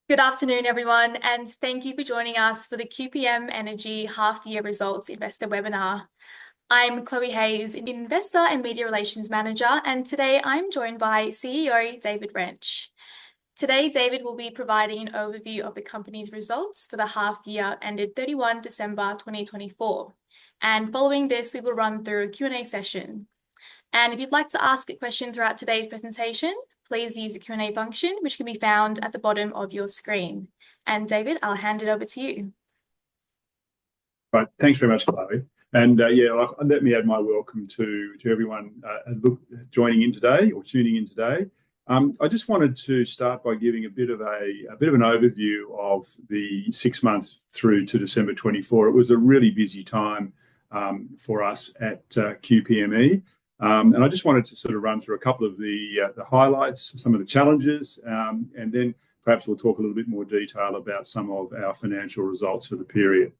Good afternoon, everyone, and thank you for joining us for the QPM Energy Half-Year Results Investor Webinar. I'm Chloe Hayes, Investor and Media Relations Manager, and today I'm joined by CEO David Wrench. Today, David will be providing an overview of the company's results for the half-year ended 31 December 2024. And following this, we will run through a Q&A session. And if you'd like to ask a question throughout today's presentation, please use the Q&A function, which can be found at the bottom of your screen. And David, I'll hand it over to you. Right, thanks very much, Chloe. And let me add my welcome to everyone joining in today or tuning in today. I just wanted to start by giving a bit of an overview of the 6 months through to December 24. It was a really busy time for us at QPME. And I just wanted to sort of run through a couple of the highlights, some of the challenges, and then perhaps we'll talk a little bit more detail about some of our financial results for the period.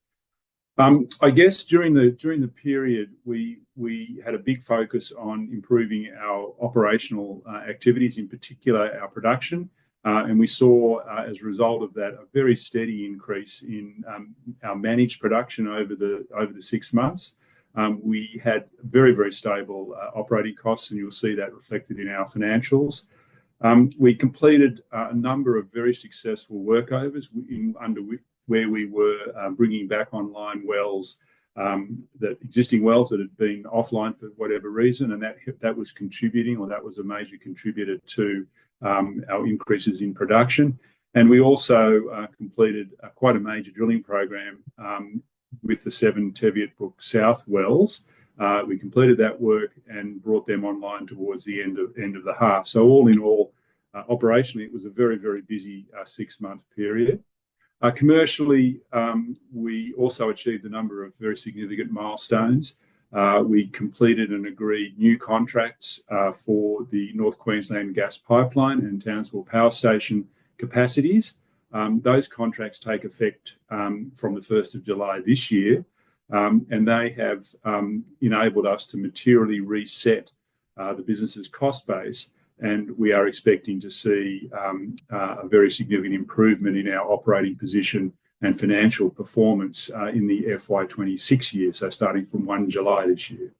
I guess during the period, we had a big focus on improving our operational activities, in particular our production, and we saw as a result of that a very steady increase in our managed production over the 6 months. We had very, very stable operating costs, and you'll see that reflected in our financials. We completed a number of very successful workovers where we were bringing back online existing wells that had been offline for whatever reason, and that was contributing, or that was a major contributor to our increases in production. And we also completed quite a major drilling program with the 7 Teviot Brook South wells. We completed that work and brought them online towards the end of the half. So all in all, operationally, it was a very, very busy 6-month period. Commercially, we also achieved a number of very significant milestones. We completed and agreed new contracts for the North Queensland Gas Pipeline and Townsville Power Station capacities. Those contracts take effect from the 1st of July this year, and they have enabled us to materially reset the business's cost base, and we are expecting to see a very significant improvement in our operating position and financial performance in the FY26 year, so starting from 1 July this year.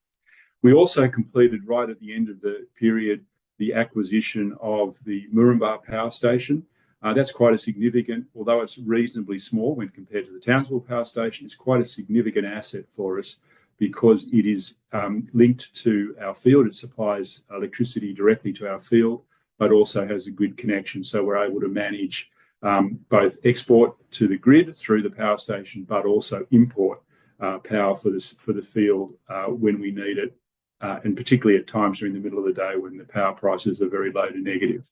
We also completed, right at the end of the period, the acquisition of the Moranbah Power Station. That's quite a significant, although it's reasonably small when compared to the Townsville Power Station, it's quite a significant asset for us because it is linked to our field. It supplies electricity directly to our field, but also has a grid connection. So we're able to manage both export to the grid through the power station, but also import power for the field when we need it, and particularly at times during the middle of the day when the power prices are very low to negative.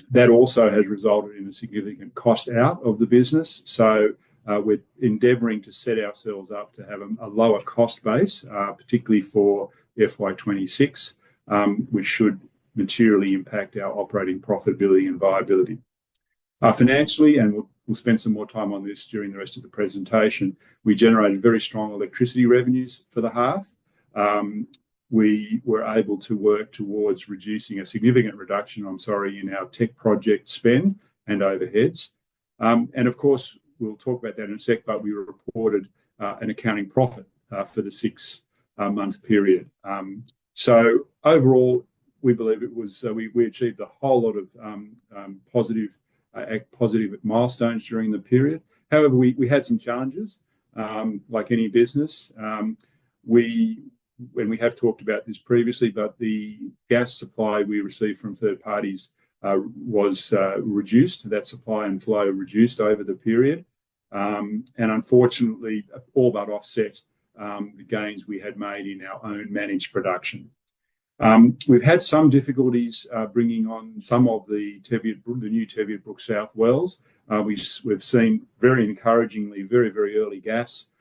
That also has resulted in a significant cost out of the business. So we're endeavouring to set ourselves up to have a lower cost base, particularly for FY26, which should materially impact our operating profitability and viability. Financially, and we'll spend some more time on this during the rest of the presentation, we generated very strong electricity revenues for the half. We were able to work towards reducing a significant reduction, in our tech project spend and overheads. And of course, we'll talk about that in a sec, but we reported an accounting profit for the 6-month period. So overall, we believe it was we achieved a whole lot of positive milestones during the period. However, we had some challenges, like any business. We have talked about this previously, but the gas supply we received from third parties was reduced. That supply and flow reduced over the period, and unfortunately, all but offset the gains we had made in our own managed production. We've had some difficulties bringing on some of the new Teviot Brook South wells. We've seen very encouragingly very, very early gas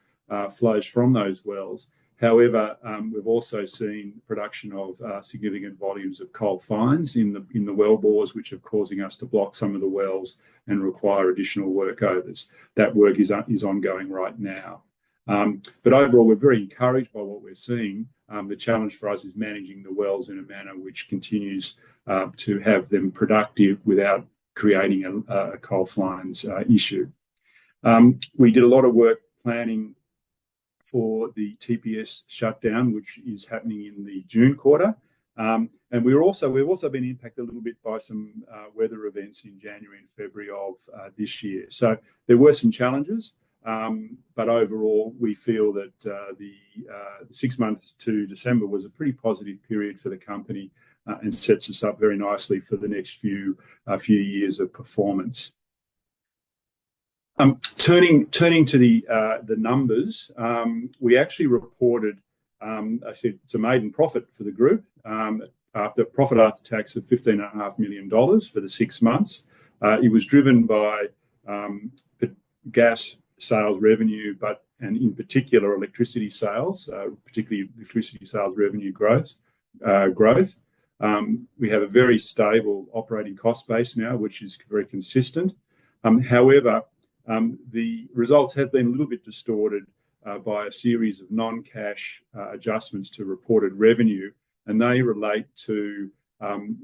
flows from those wells. However, we've also seen production of significant volumes of coal fines in the well bores, which are causing us to block some of the wells and require additional workovers. That work is ongoing right now. But overall, we're very encouraged by what we're seeing. The challenge for us is managing the wells in a manner which continues to have them productive without creating a coal fines issue. We did a lot of work planning for the TPS shutdown, which is happening in the June quarter. And we've also been impacted a little bit by some weather events in January and February of this year. So there were some challenges, but overall we feel that the 6 months to December was a pretty positive period for the company and sets us up very nicely for the next few years of performance. Turning to the numbers, we actually reported, it's a maiden profit for the group, after profit after tax of $15.5 million for the 6 months. It was driven by gas sales revenue, and in particular electricity sales, particularly electricity sales revenue growth. We have a very stable operating cost base now, which is very consistent. However, the results have been a little bit distorted by a series of non-cash adjustments to reported revenue, and they relate to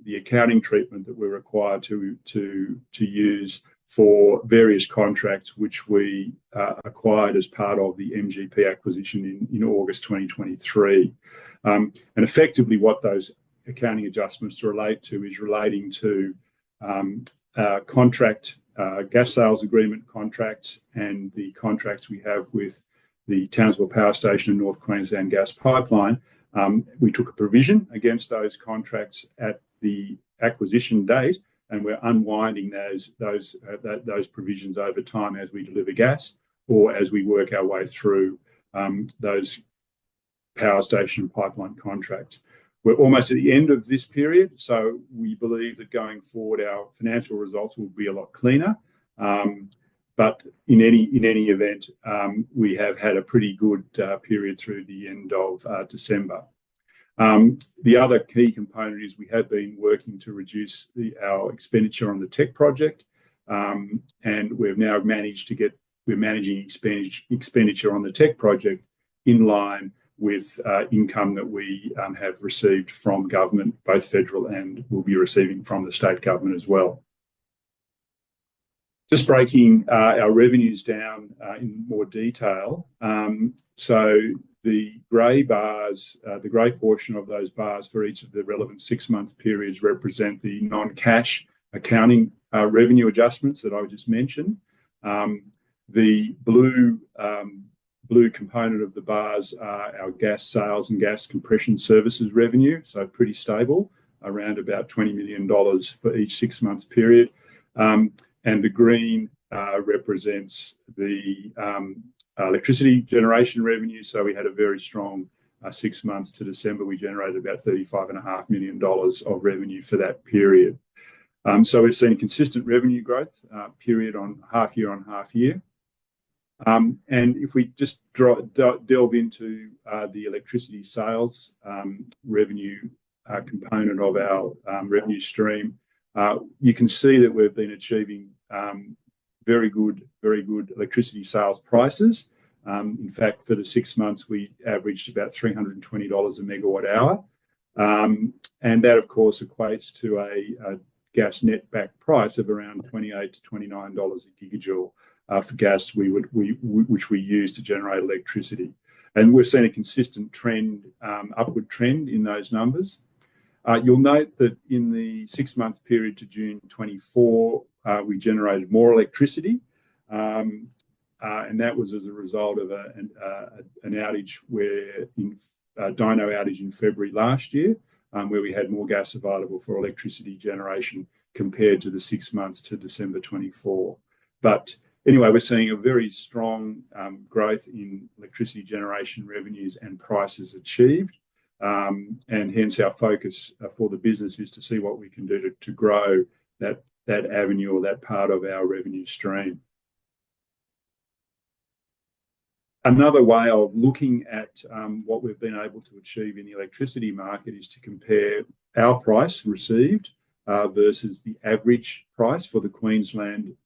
the accounting treatment that we're required to use for various contracts which we acquired as part of the MGP acquisition in August 2023. And effectively what those accounting adjustments relate to is relating to gas sales agreement contracts and the contracts we have with the Townsville Power Station and North Queensland Gas Pipeline. We took a provision against those contracts at the acquisition date, and we're unwinding those provisions over time as we deliver gas or as we work our way through those power station pipeline contracts. We're almost at the end of this period, so we believe that going forward our financial results will be a lot cleaner. But in any event, we have had a pretty good period through the end of December. The other key component is we have been working to reduce our expenditure on the tech project, and we've now managed to we're managing expenditure on the tech project in line with income that we have received from government, both federal and will be receiving from the state government as well. Just breaking our revenues down in more detail. So the grey bars, the grey portion of those bars for each of the relevant 6-month periods represent the non-cash accounting revenue adjustments that I just mentioned. The blue component of the bars are our gas sales and gas compression services revenue, so pretty stable, around about $20 million for each 6 months period. And the green represents the electricity generation revenue. So we had a very strong 6 months to December. We generated about $35.5 million of revenue for that period. So we've seen consistent revenue growth period on half year on half year. And if we just delve into the electricity sales revenue component of our revenue stream, you can see that we've been achieving very good electricity sales prices. In fact, for the 6 months, we averaged about $320 a megawatt hour. And that, of course, equates to a gas net back price of around $28 to $29 a gigajoule for gas which we use to generate electricity. And we've seen a consistent upward trend in those numbers. You'll note that in the 6-month period to June 24, we generated more electricity, and that was as a result of an outage dyno outage in February last year, where we had more gas available for electricity generation compared to the 6 months to December 24. But anyway, we're seeing a very strong growth in electricity generation revenues and prices achieved. And hence our focus for the business is to see what we can do to grow that avenue or that part of our revenue stream. Another way of looking at what we've been able to achieve in the electricity market is to compare our price received versus the average price for the Queensland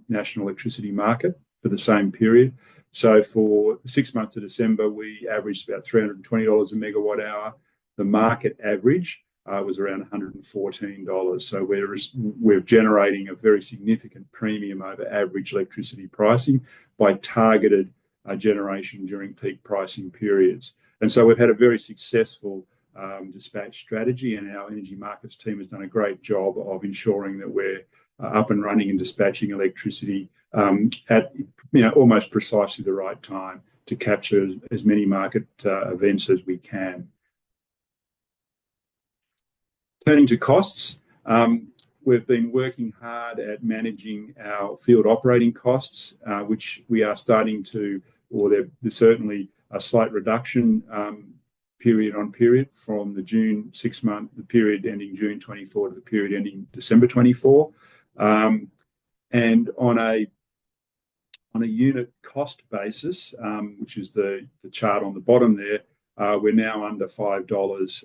national electricity market for the same period. So for 6 months to December, we averaged about $320 a megawatt hour. The market average was around $114. So we're generating a very significant premium over average electricity pricing by targeted generation during peak pricing periods. And so we've had a very successful dispatch strategy, and our energy markets team has done a great job of ensuring that we're up and running and dispatching electricity at almost precisely the right time to capture as many market events as we can. Turning to costs, we've been working hard at managing our field operating costs, which we are starting to, or there's certainly a slight reduction period on period from the June 6 month, the period ending June 24 to the period ending December 24. And on a unit cost basis, which is the chart on the bottom there, we're now under $5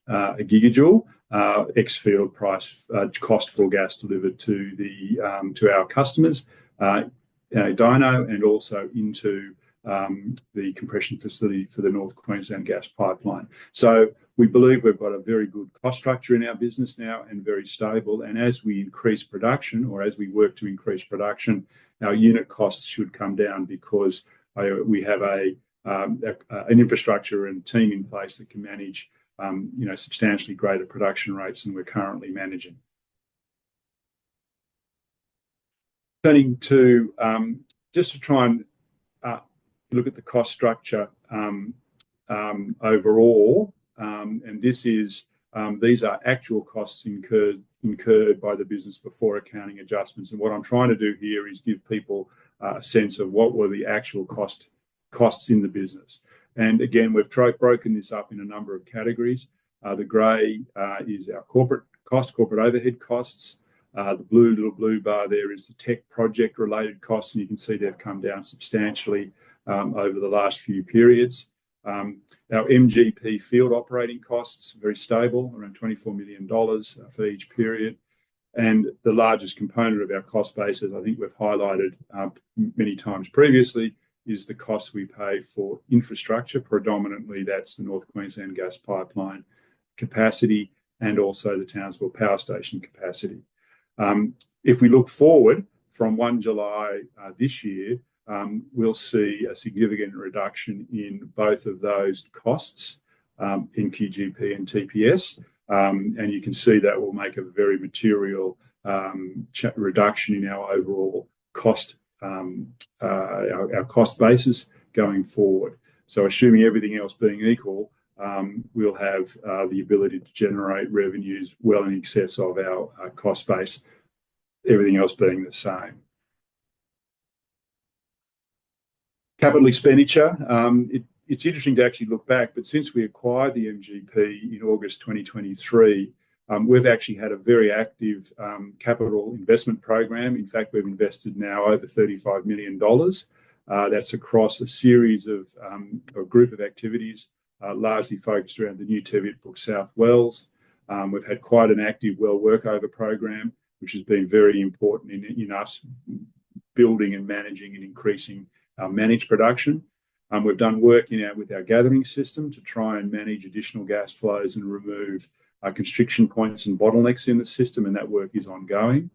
a gigajoule ex-field price cost for gas delivered to our customers, Dyno, and also into the compression facility for the North Queensland Gas Pipeline. So we believe we've got a very good cost structure in our business now and very stable. And as we increase production, or as we work to increase production, our unit costs should come down because we have an infrastructure and team in place that can manage substantially greater production rates than we're currently managing. Turning to just to try and look at the cost structure overall, and these are actual costs incurred by the business before accounting adjustments. And what I'm trying to do here is give people a sense of what were the actual costs in the business. And again, we've broken this up in a number of categories. The grey is our corporate overhead costs. The little blue bar there is the tech project related costs, and you can see they've come down substantially over the last few periods. Our MGP field operating costs, very stable, around $24 million for each period. And the largest component of our cost base, as I think we've highlighted many times previously, is the cost we pay for infrastructure. Predominantly, that's the North Queensland Gas Pipeline capacity and also the Townsville Power Station capacity. If we look forward from 1 July this year, we'll see a significant reduction in both of those costs in QGP and TPS. And you can see that will make a very material reduction in our overall cost, our cost basis going forward. So assuming everything else being equal, we'll have the ability to generate revenues well in excess of our cost base, everything else being the same. Capital expenditure, it's interesting to actually look back, but since we acquired the MGP in August 2023, we've actually had a very active capital investment program. In fact, we've invested now over $35 million. That's across a series of a group of activities, largely focused around the new Teviot Brook South wells. We've had quite an active well workover program, which has been very important in us building and managing and increasing our managed production. We've done work with our gathering system to try and manage additional gas flows and remove constriction points and bottlenecks in the system, and that work is ongoing.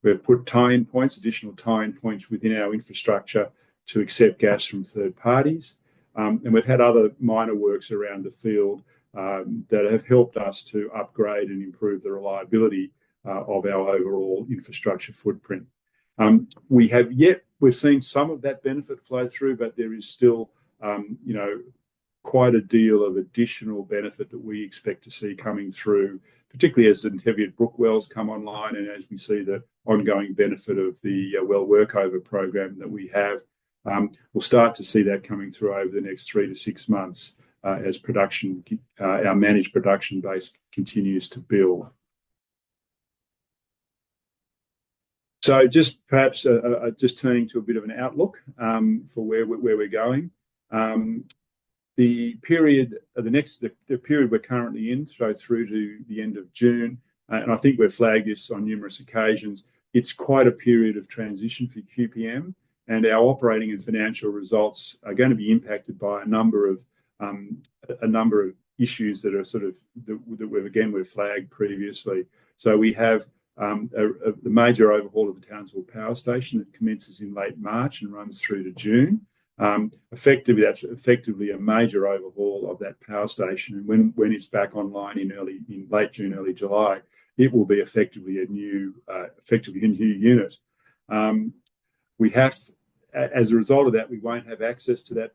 We've put additional tie-in points within our infrastructure to accept gas from third parties. And we've had other minor works around the field that have helped us to upgrade and improve the reliability of our overall infrastructure footprint. We've seen some of that benefit flow through, but there is still, quite a deal of additional benefit that we expect to see coming through, particularly as the Teviot Brook wells come online and as we see the ongoing benefit of the well workover program that we have. We'll start to see that coming through over the next 3 to 6 months as our managed production base continues to build. So just perhaps just turning to a bit of an outlook for where we're going. The period we're currently in, so through to the end of June, and I think we've flagged this on numerous occasions, it's quite a period of transition for QPM, and our operating and financial results are going to be impacted by a number of issues that are we've flagged previously. So we have the major overhaul of the Townsville Power Station that commences in late March and runs through to June. That's effectively a major overhaul of that power station, and when it's back online in late June, early July, it will be effectively a new unit. We have, as a result of that, we won't have access to that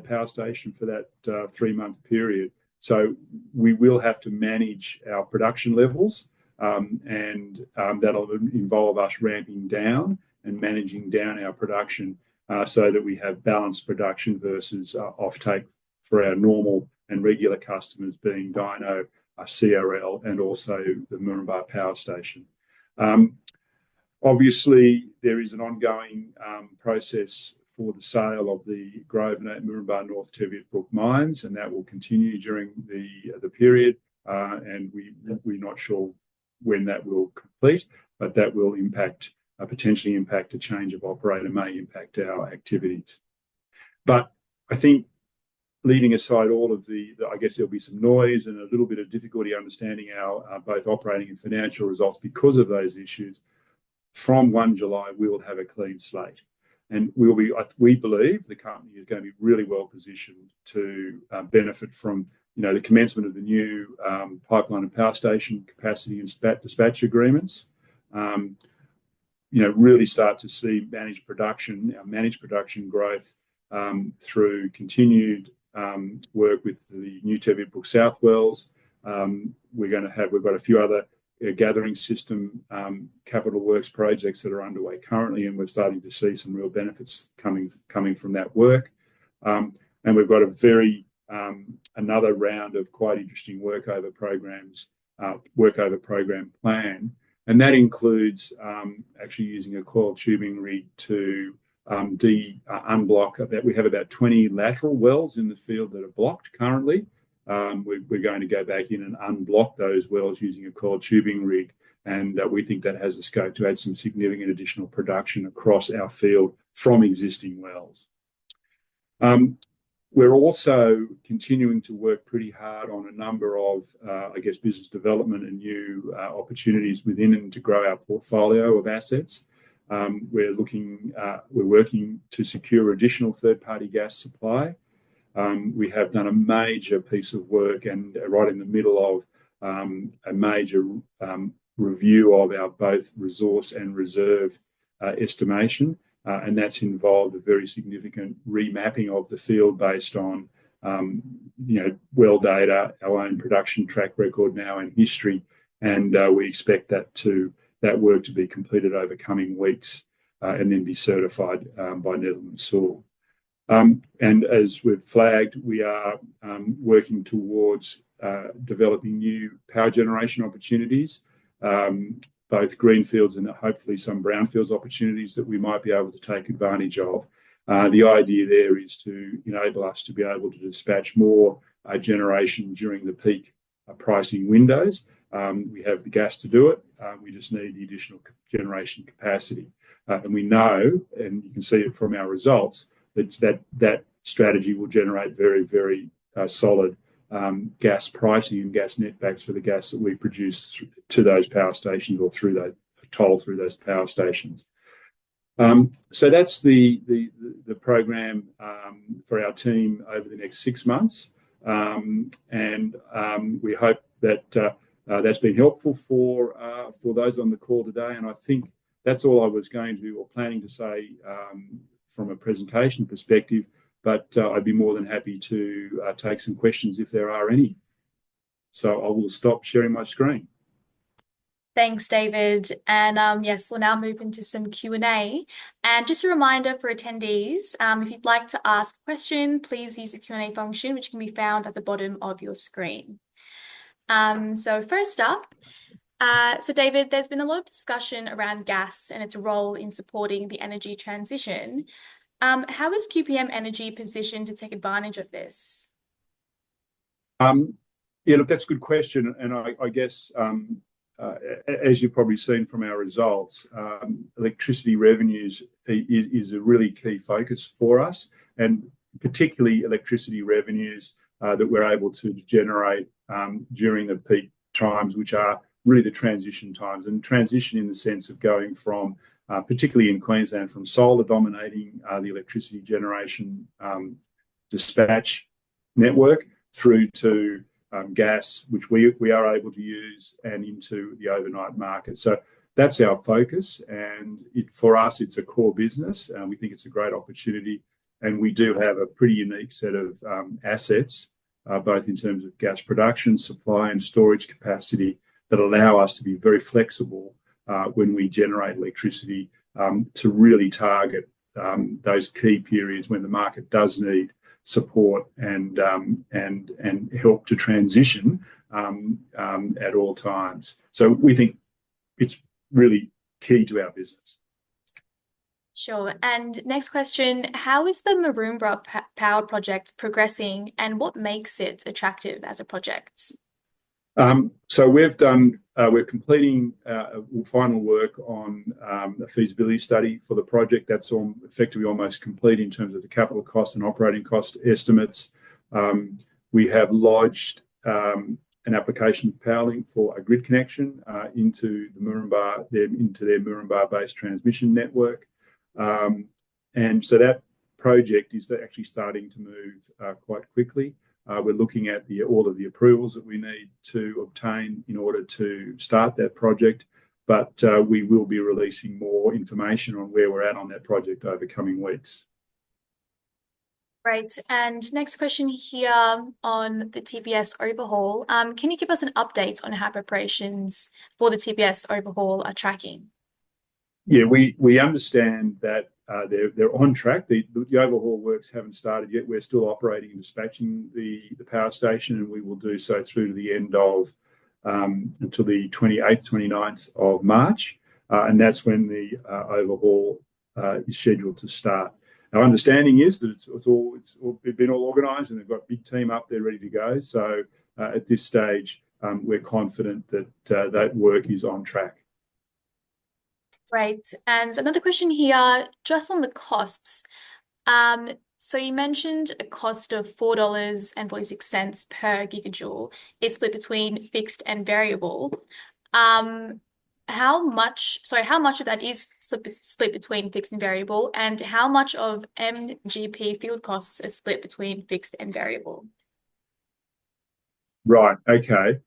power station for that 3-month period. So we will have to manage our production levels, and that'll involve us ramping down and managing down our production so that we have balanced production versus offtake for our normal and regular customers, being Dyno, CRL, and also the Moranbah Power Station. Obviously, there is an ongoing process for the sale of the Grosvenor and Moranbah North Teviot Brook mines, and that will continue during the period. And we're not sure when that will complete, but that will potentially impact a change of operator, may impact our activities. But I think, leaving aside all of I guess there'll be some noise and a little bit of difficulty understanding our both operating and financial results because of those issues. From 1 July, we will have a clean slate. And we believe the company is going to be really well positioned to benefit from the commencement of the new pipeline and power station capacity and dispatch agreements. Really start to see managed production growth through continued work with the new Teviot Brook South wells. We've got a few other gathering system capital works projects that are underway currently, and we're starting to see some real benefits coming from that work. And we've got another round of quite interesting workover program plan, and that includes actually using a coiled tubing rig to unblock. We have about 20 lateral wells in the field that are blocked currently. We're going to go back in and unblock those wells using a coiled tubing rig, and we think that has the scope to add some significant additional production across our field from existing wells. We're also continuing to work pretty hard on a number of, business development and new opportunities within and to grow our portfolio of assets. We're working to secure additional third-party gas supply. We have done a major piece of work and right in the middle of a major review of our both resource and reserve estimation, and that's involved a very significant remapping of the field based on well data, our own production track record now and history, and we expect that work to be completed over coming weeks and then be certified by Netherland Sewell. And as we've flagged, we are working towards developing new power generation opportunities, both greenfields and hopefully some brownfields opportunities that we might be able to take advantage of. The idea there is to enable us to be able to dispatch more generation during the peak pricing windows. We have the gas to do it. We just need the additional generation capacity. And we know, and you can see it from our results, that strategy will generate very, very solid gas pricing and gas netbacks for the gas that we produce to those power stations or through that toll through those power stations. So that's the program for our team over the next 6 months, and we hope that that's been helpful for those on the call today. And I think that's all I was planning to say from a presentation perspective, but I'd be more than happy to take some questions if there are any. So I will stop sharing my screen. Thanks, David. And yes, we'll now move into some Q&A. And just a reminder for attendees, if you'd like to ask a question, please use the Q&A function, which can be found at the bottom of your screen. So first up, so David, there's been a lot of discussion around gas and its role in supporting the energy transition. How is QPM Energy positioned to take advantage of this? Yeah, look, that's a good question. And I guess, as you've probably seen from our results, electricity revenues is a really key focus for us, and particularly electricity revenues that we're able to generate during the peak times, which are really the transition times. And transition in the sense of going from, particularly in Queensland, from solar dominating the electricity generation dispatch network through to gas, which we are able to use, and into the overnight market. So that's our focus, and for us, it's a core business, and we think it's a great opportunity. And we do have a pretty unique set of assets, both in terms of gas production, supply, and storage capacity, that allow us to be very flexible when we generate electricity to really target those key periods when the market does need support and help to transition at all times. So we think it's really key to our business. Sure. And next question, how is the Mooroomba Power Project progressing, and what makes it attractive as a project? So we're completing final work on a feasibility study for the project. That's effectively almost complete in terms of the capital cost and operating cost estimates. We have lodged an application with Powerlink for a grid connection into their Mooroomba-based transmission network. And so that project is actually starting to move quite quickly. We're looking at all of the approvals that we need to obtain in order to start that project, but we will be releasing more information on where we're at on that project over coming weeks. Great. And next question here on the TPS overhaul. Can you give us an update on how preparations for the TPS overhaul are tracking? Yeah, we understand that they're on track. The overhaul works haven't started yet. We're still operating and dispatching the power station, and we will do so through to the end of until the 28th, 29th of March, and that's when the overhaul is scheduled to start. Our understanding is that it's been all organised, and they've got a big team up there ready to go. So at this stage, we're confident that that work is on track. Great. And another question here, just on the costs. So you mentioned a cost of $4.46 per gigajoule is split between fixed and variable. How much of that is split between fixed and variable, and how much of MGP field costs is split between fixed and variable? Right. Okay.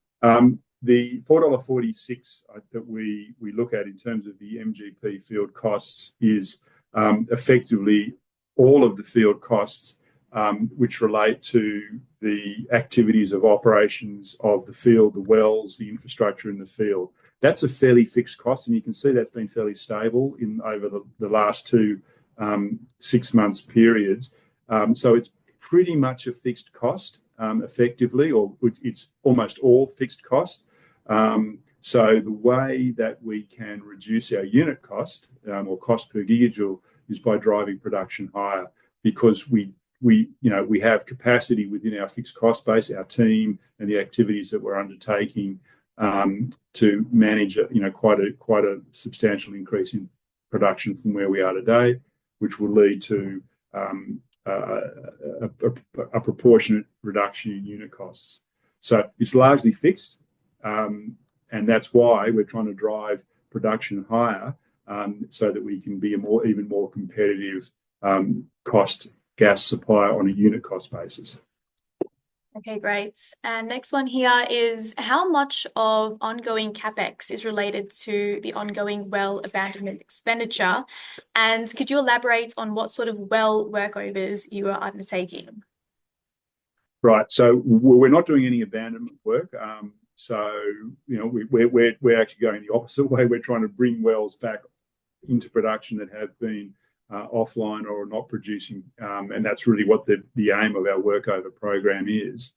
The $4.46 that we look at in terms of the MGP field costs is effectively all of the field costs which relate to the activities of operations of the field, the wells, the infrastructure in the field. That's a fairly fixed cost, and you can see that's been fairly stable over the last 2 6 months periods. So it's pretty much a fixed cost, effectively, or it's almost all fixed cost. So the way that we can reduce our unit cost or cost per gigajoule is by driving production higher, because we have capacity within our fixed cost base, our team, and the activities that we're undertaking to manage quite a substantial increase in production from where we are today, which will lead to a proportionate reduction in unit costs. So it's largely fixed, and that's why we're trying to drive production higher, so that we can be even more competitive cost gas supplier on a unit cost basis. Okay, great. And next one here is, how much of ongoing CapEx is related to the ongoing well abandonment expenditure? And could you elaborate on what sort of well workovers you are undertaking? Right. So we're not doing any abandonment work. So we're actually going the opposite way. We're trying to bring wells back into production that have been offline or not producing, and that's really what the aim of our workover program is.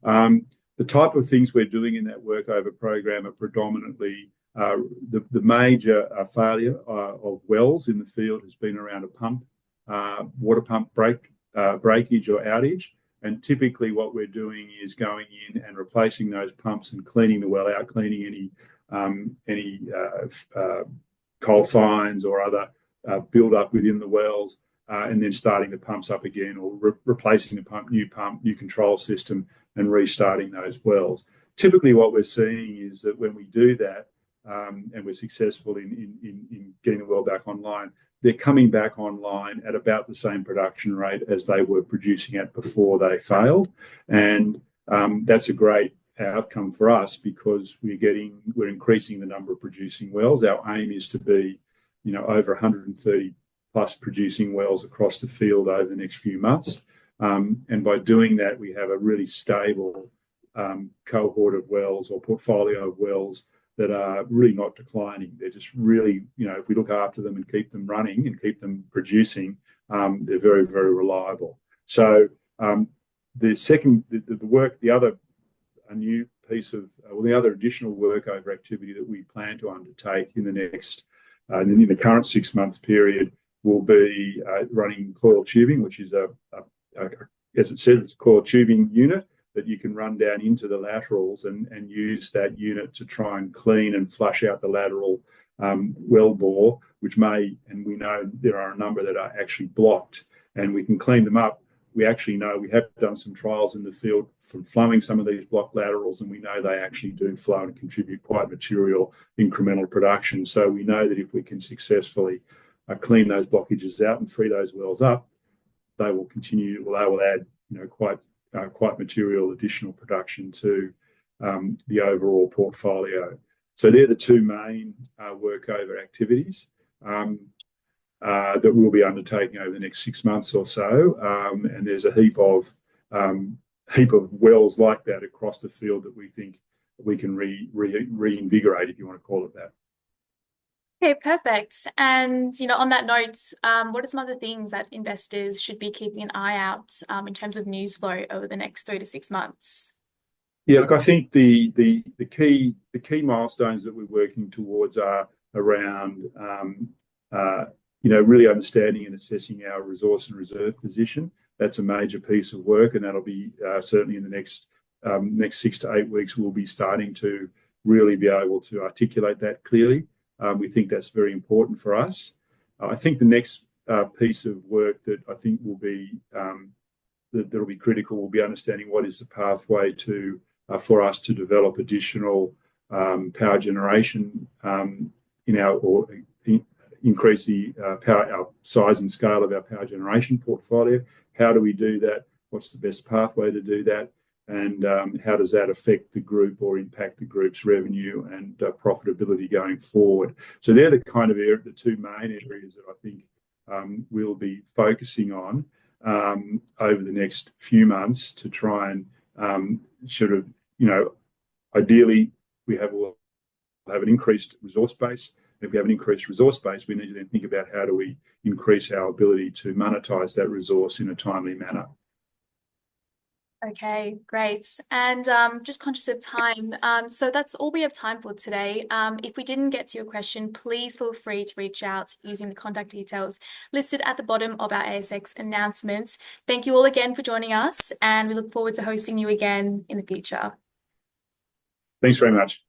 The type of things we're doing in that workover program are predominantly the major failure of wells in the field has been around a water pump breakage or outage. And typically what we're doing is going in and replacing those pumps and cleaning the well out, cleaning any coal fines or other build up within the wells, and then starting the pumps up again, or replacing the pump, new control system, and restarting those wells. Typically, what we're seeing is that when we do that, and we're successful in getting the well back online, they're coming back online at about the same production rate as they were producing at before they failed. And that's a great outcome for us, because we're increasing the number of producing wells. Our aim is to be, over 130 plus producing wells across the field over the next few months. And by doing that, we have a really stable cohort of wells, or portfolio of wells, that are really not declining. They're just really, if we look after them and keep them running and keep them producing, they're very, very reliable. So the other additional workover activity that we plan to undertake in the current 6 months period will be running coiled tubing, which is as it says, it's a coiled tubing unit that you can run down into the laterals and use that unit to try and clean and flush out the lateral well bore, and we know there are a number that are actually blocked, and we can clean them up. We actually know, we have done some trials in the field from flowing some of these blocked laterals, and we know they actually do flow and contribute quite material incremental production. So we know that if we can successfully clean those blockages out and free those wells up, they will add quite material additional production to the overall portfolio. So they're the two main workover activities that we'll be undertaking over the next 6 months or so. And there's a heap of wells like that across the field that we think we can reinvigorate, if you want to call it that. Okay, perfect. And on that note, what are some other things that investors should be keeping an eye out in terms of news flow over the next 3 to 6 months? Yeah, look, I think the key milestones that we're working towards are around really understanding and assessing our resource and reserve position. That's a major piece of work, and that'll be certainly in the next 6 to 8 weeks. We'll be starting to really be able to articulate that clearly. We think that's very important for us. I think the next piece of work that I think will be that'll be critical will be understanding what is the pathway for us to develop additional power generation increase our size and scale of our power generation portfolio. How do we do that? What's the best pathway to do that? And how does that affect the group or impact the group's revenue and profitability going forward? So they're the two main areas that I think we'll be focusing on over the next few months to try and ideally we'll have an increased resource base. If we have an increased resource base, we need to then think about how do we increase our ability to monetize that resource in a timely manner. Okay, great. And just conscious of time, so that's all we have time for today. If we didn't get to your question, please feel free to reach out using the contact details listed at the bottom of our ASX announcements. Thank you all again for joining us, and we look forward to hosting you again in the future. Thanks very much.